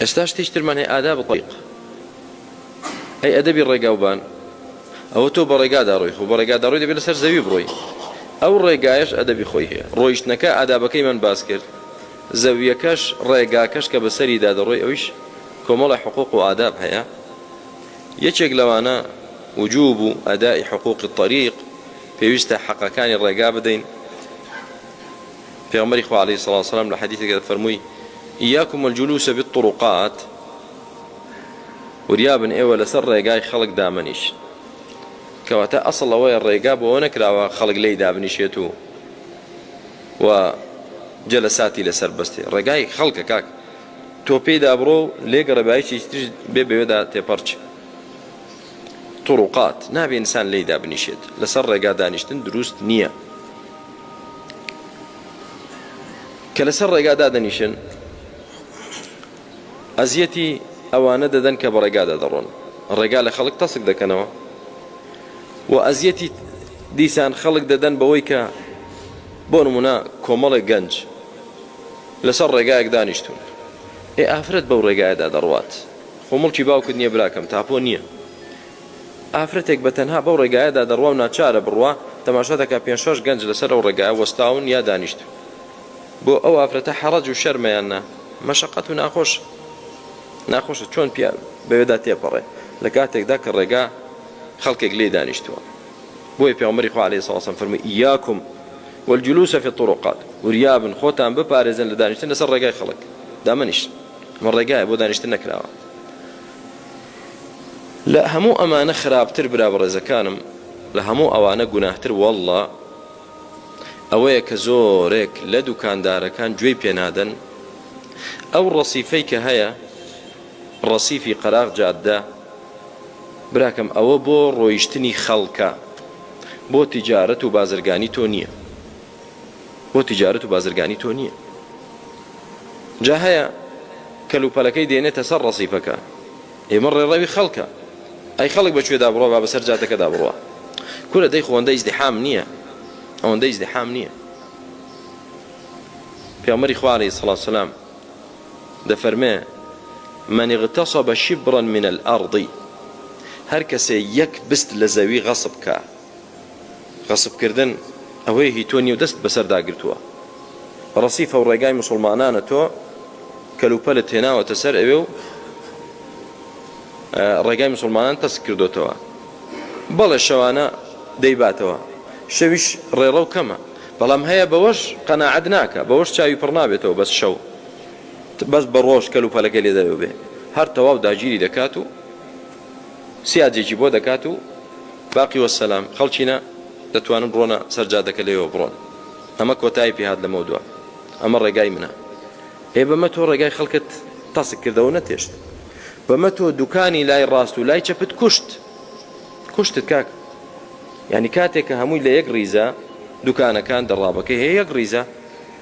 ئێستا شتێشترمان هەیە ئاداب الطریق ئەی ئەدەبی ڕێگاوبان ئەوە تۆ بە ڕێگادا ڕۆی خۆ بە ڕێگادا ڕۆی دەبێت لەسەر زەوی بڕۆی ئەو ڕێگایش ئەدەبی خۆی هەیە ڕۆیشتنەکە ئادابەکەی من باس کرد زەویەکەش ڕێگاکەش کە بەسەریدا دەڕۆی ئەویش کۆمەڵی حقوق و ئاداب هەیە یەکێک لەوانە وجوب ئەدائی حقوق الطريق پێویستە حەقەکانی ڕێگا بدەین پێغەمبەری خوا عەلەیهی سەڵاتو وسەلام لە حەدیثێکدا فەرمووی إياكم والجلوس بالطرقات وریابن ئێوە لەسەر ڕێگای خەڵک دامەنیش کەواتە ئەسڵ ئەوەیە ڕێگا بۆەوە نەکراوە خەڵک لێی دابنیشێت و جەلەساتی لەسەر بەستێ ڕێگای خەڵکە کاک تۆ پێیدا بڕۆ لێگە ڕێبایکی تر بێ بەوێدا تێپەڕچ طرقات نابێ ئینسان لێی دابنیشێت لەسەر ڕێگا دانیشتن دروست نییە کە لەسەر ڕێگا دادەنیشن ئەزیەتی ئەوانە دەدەن کە بە ڕێگادا دەڕۆن ڕێگا لە خەڵک تەسک دەکەنەوە و ئەزیەتی دیسان خەڵک دەدەن بەوەی کە بۆ نمونە کۆمەڵێک گەنج لەسەر ڕێگایەک دانیشتون ئافرەت بەو ڕێگایەدا دەڕوات خۆمەڵکی باوکت نییە براکەم تاپۆ نییە ئافرەتێک بە تەنها بەو ڕێگایەدا دەڕوا و ناچارە بڕوا تەماشا دەکا 5-6 گەنج لەسەر ئەو ڕێگایە وەستاون یا دانیشتون بۆ ئەو ئافرەتە حەڕەج و شەرمەیاننا مەشەقەت و ناخۆشە چۆن پیا بەوێدا تێپەڕێ لە کاتێکدا کە ڕێگا خەڵکێک لێ دانیشتووە بۆی پێغەمبەری خوا عەلەیهی سەڵاتو وسەلام فەرمووی إياكم والجلوس في الطرقات وریابن خۆتان بپارێزن لە دانیشتن لەسەر ڕێگای خەڵک دامەنیش من ڕێگایە بۆ دانیشتن نەکراوە لە هەموو ئەمانە خراپتر برا بەڕێزەکانم لە هەموو ئەوانە گوناهتر وەڵڵا ئەوەیە کە زۆرێک لە دوکاندارەکان گوێی پێنادەن ئەو ڕەسیفەی کە هەیە ڕەسیفی قەراغ جادە براکەم ئەوە بۆ ڕۆیشتنی خەڵکە بۆ تیجارەت و بازرگانی تۆ نییە بۆ تیجارەت و بازرگانی تۆ نییە جا هەیە کەلوپەلەکەی دێنێتە سەر ڕەسیفەکە ئێمە ڕێڕەوی خەڵکە ئەی خەڵک بەکوێدا بڕۆ با بەسەر جاتەکەدا بڕوە کورە دەی خۆندە ئیزدیحام نییە ئەوەندە ئیزدیحام نییە پێغەمبەری خوا عەلەیهی سەڵاتو وسەلام دەفەرمێ من اغتصب شبرا من الأرض هەر کەسێ یەک بست لە زەوی غەسب کە غەسبکردن ئەوەی هی تۆ نیە و دەست بەسەر داگرتووە ڕەسیفە و ڕێگای موسڵمانانە تۆ کەلوپەلت هێناوەتە سەر ئەوێ و ڕێگای موسڵمانان تەسک کردوتەوە بەڵێ شەوانە دەیباتەوە شەویش ڕێڕە و کەمە بەڵام هەیە بەوەش قەناعەت ناکە بەوەش چاوی پڕ نابێتەوە بەس شەو بەس بە ڕۆژ کەلوپەلەکە لێ دەوێ بێ هەر تەواو داگیری دەکات و سیاجێکی بۆ دەکات و باقی وەسەلام خەڵکینە دەتوانن بڕۆنە سەر جادەکە لێەوە بڕۆن ئەمە کۆتایی پێهات لەمە دووە ئەمە ڕێگای منە بەمە تۆ ڕێگای خەڵکت تاسک کردەوە نەتێشت بەمە تۆ دوکانی لای ڕاست و لای چەپت کوشتت کاک یعنی کاتێک کە هەمووی لە یەک ڕیزە دوکانەکان دەڕابەکەی هەیە یەک ڕیزە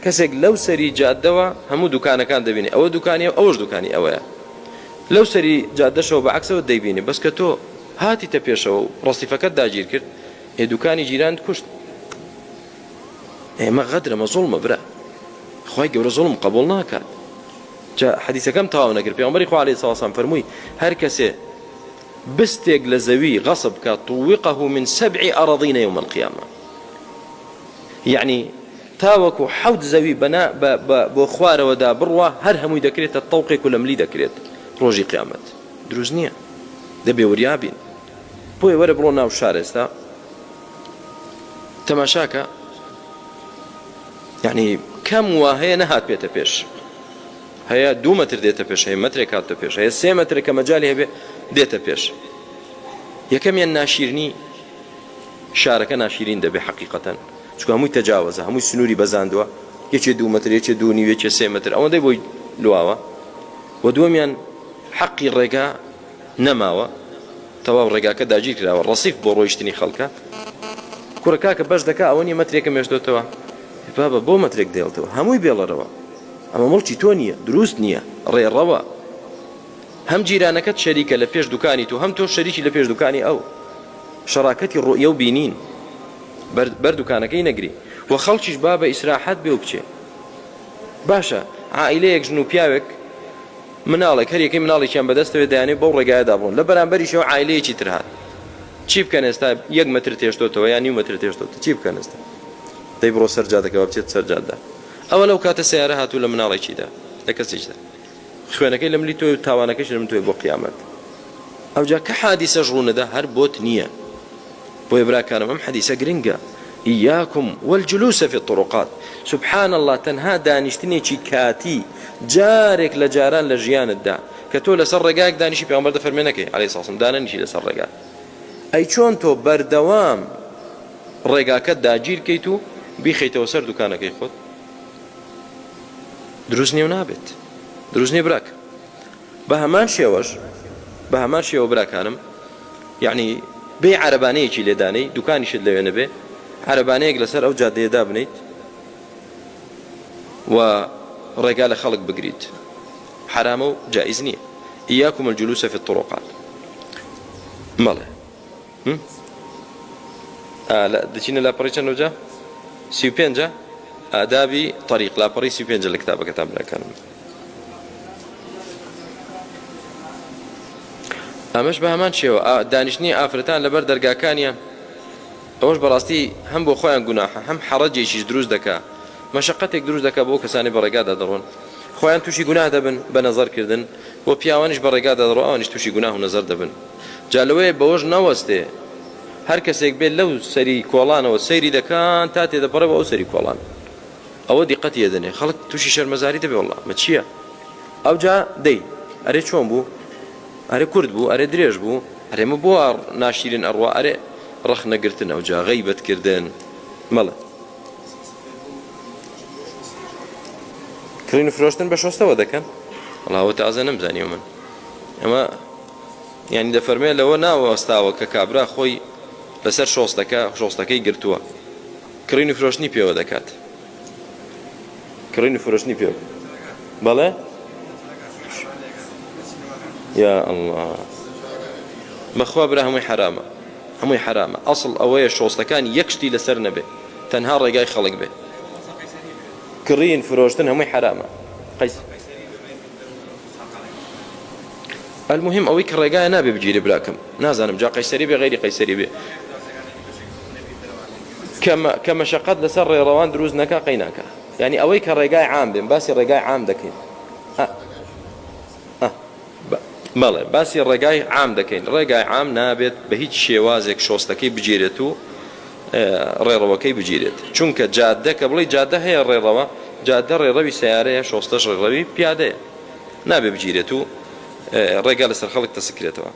کەسێک لەو سەری جادەوە هەموو دوکانەکان دەبینێ ئەوە دوکانی ئەوەش دوکانی ئەوەیە لەو سەری جادەشەوە بە عەکسەوە دەیبینێ بەس کە تۆ هاتیتە پێشەوە و ڕەسیفەکەت داگیر کرد دوکانی جیران کوشت ئێمە غەدرەمە زوڵمە برا خوای گەورە زوڵم قبوڵ ناکات جا حەدیثەکەم تەواو نەکرد پێغەمبەری خوا عەلەیهی سەڵاتو وسەلام فەرمووی هەر کەسێ بستێک لە زەوی غەسب کات طوقه من 7 أراضين يوم القيامة يعني تاوەکو حەوت زەوی بۆ خوارەوەدا بڕوا هەر هەمووی دەکرێتە تەوقێک و لەملی دەکرێت ڕۆژی قیامەت دروست نییە دەبێ وریابین بۆیە وەرە بڕۆ ناو شار ئێستا تەماشاکە یعنی کەم وا هەیە نەهات پێتە پێش هەیە 2 مەتر دێتە پێش هەیە مەترێک هاتە پێش هەیە 3 مەتر کە مەجالی هەبێ دێتە پێش یەکەمیان ناشیرنی شارەکە ناشیرین دەبێ حەقیقەتەن چونکە هەمووی تەجاوزە هەمووی سنووری بەزاندووە یەکێ 2 مەتر یەکێ 2.5 یەکێ 3 مەتر ئەوەندەی بۆی لواوە و دووەمیان حەقی ڕێگا نەماوە تەواو ڕێگاکە داگیر کراوە ڕەسیف بۆ ڕۆیشتنی خەڵکە کوڕەکە بەش دەکا ئەوە نیە مەترێکە مێشتۆتەوە بابە بۆ مەترێک دێڵتەوە هەمووی بێڵەرەوە ئەمە مڵکی تۆ نییە دروست نییە ڕێڕەوە هەم جیرانەکەت شەریکە لە پێش دوکانی تو هەم تۆ شەریکی لە پێش دوکانی ئەو شەراکەتی ڕوئیە و بینین بەر دوکانەکەی نەگری و خەڵکیش با بە ئیسراحەت بێ و بچێ باشە عائیلەیەک ژن و پیاوێک مناڵێک هەریەکەی مناڵێکیان بەدەستەوێت دەیانێت بەو ڕێگایەدا بڕۆن لە بەرامبەریشەوە عایلەیەکی تر هات چی بکەن ئێستا 1 مەتر تێشتۆتەوە یان 1 مەتر تێشتۆتە چی بکەن ئێستا دەی بڕۆ سەر جادەکەەوە بچێت سەر جاددا ئەوە لەو کاتە سیارە هاتوو لە مناڵێکیدا لە کەسێکدا خوێنەکەی لە ملی تۆی و تاوانەکەش لە من تۆی بۆ قیامەت ئەوجا کە حادیسەش ڕوونەدا هەر بۆت نییە بۆیە براکانم ئەم حەدیسە گرنگە إياكم والجلوس في الطرقات سبحان الله تنها دانشتنێکی کاتی جارێک لە جاران لە ژیانتدا کە تۆ لەسەر ڕێگایەک دانیشی پێغەمبەر دەفەرمێنەکەی عەلەیهی سەڵام دانەنیشی لەسەر ڕێگا ئەی چۆن تۆ بەردەوام ڕێگاکەت داگیر کەیت و بیخەیتەوە سەر دوکانەکەی خۆت دروست نییە و نابێت دروست نییە براک بە هەمان شێوە براکانم یعنی بێ عەرەبانەیەکی لێدانەی دوکانیشت لەوێنە بێ عەرەبانەیەک لەسەر ئەو جادەیەدا بنیت و ڕێگا لە خەڵک بگریت حرامە و جائز نییە إياكم الجلوس في الطرقات مەڵێ دەچینە لاپەڕی چەندەوە 35 ئادابی طریق لاپەڕی 35 لە کتابەکەتان براکانم ئەمەش بە هەمان شێوە دانیشتنی ئافرەتان لەبەر دەرگاکانیان ئەوەش بەڕاستی هەم بۆ خۆیان گوناحە هەم حەڕەجێکیش دروست دەکا مەشەقەتێک دروست دەکا بۆ کەسانی بە ڕێگادا دەڕۆن خۆیان تووشی گوناه دەبن بە نەزەرکردن بۆ پیاوانیش بە ڕێگادا دەڕۆ ئەوانیش تووشی گوناه و نەزەر دەبن جا لەوەیە بەوەش نەوەستێ هەر کەسێک بێت لەو سەری کۆڵانەوە سەیری دەکان تا تێدەپەڕێ بە ئەو سەری کۆڵان ئەوە دیقەتی ئەدەنێ خەڵک تووشی شەرمەزاری دەبێ وەڵڵا مە چییە ئەوجا دەی ئەرێ چۆن بوو ئەرێ کورد بوو ئەرێ درێژ بوو ئەرێمە بۆ ناشیرن ئەڕوا ئەرێ ڕخ نەگرتن ئەوجا غەیبەتکردن مەڵێ کڕین و فرۆشتن بە شۆستەوە دەکەن وەڵاوە تازە نەمزانیوە من ئەمە یعنی دەفەرمێ لەوە ناوەستاوە کە کابرا خۆی لەسەر شۆستەکەی گرتووە کڕین و فرۆشتنی پێوە دەکات کڕین و فرۆشتنی پێوە بەڵێ یا الله بەخوا برا هەمووی حرامە ئەسڵ ئەوەیە شۆستەکان یەکشتی لەسەر نەبێ تەنها ڕێگای خەڵک بێ کڕین فرۆشتن هەمووی حرامە قەیس المهم ئەوەی کە ڕێگایە نابێ بگیرێ براکەم نازانم جا قەیسەری بێ غەیری قەیسەری بێ کە مەشەقەت لەسەر ڕێڕەوان دروست نەکا قەی ناکە یعنی ئەوەی کە ڕێگای عام بێن باسی ڕێگای عام دەکەین بەڵێ باسی ڕێگای عام دەکەین ڕێگای عام نابێت بە هیچ شێوازێک شۆستەکەی بگیرێت و ڕێڕەوەکەی بگیرێت چونکە جادە کە بڵێ جادە هەیە ڕێڕەوە جادە ڕێڕەوی سیارەیە شۆستەش ڕێڕەوی پیادەیە نابێ بگیرێت و ڕێگا لەسەر خەڵک تەسکرێتەوە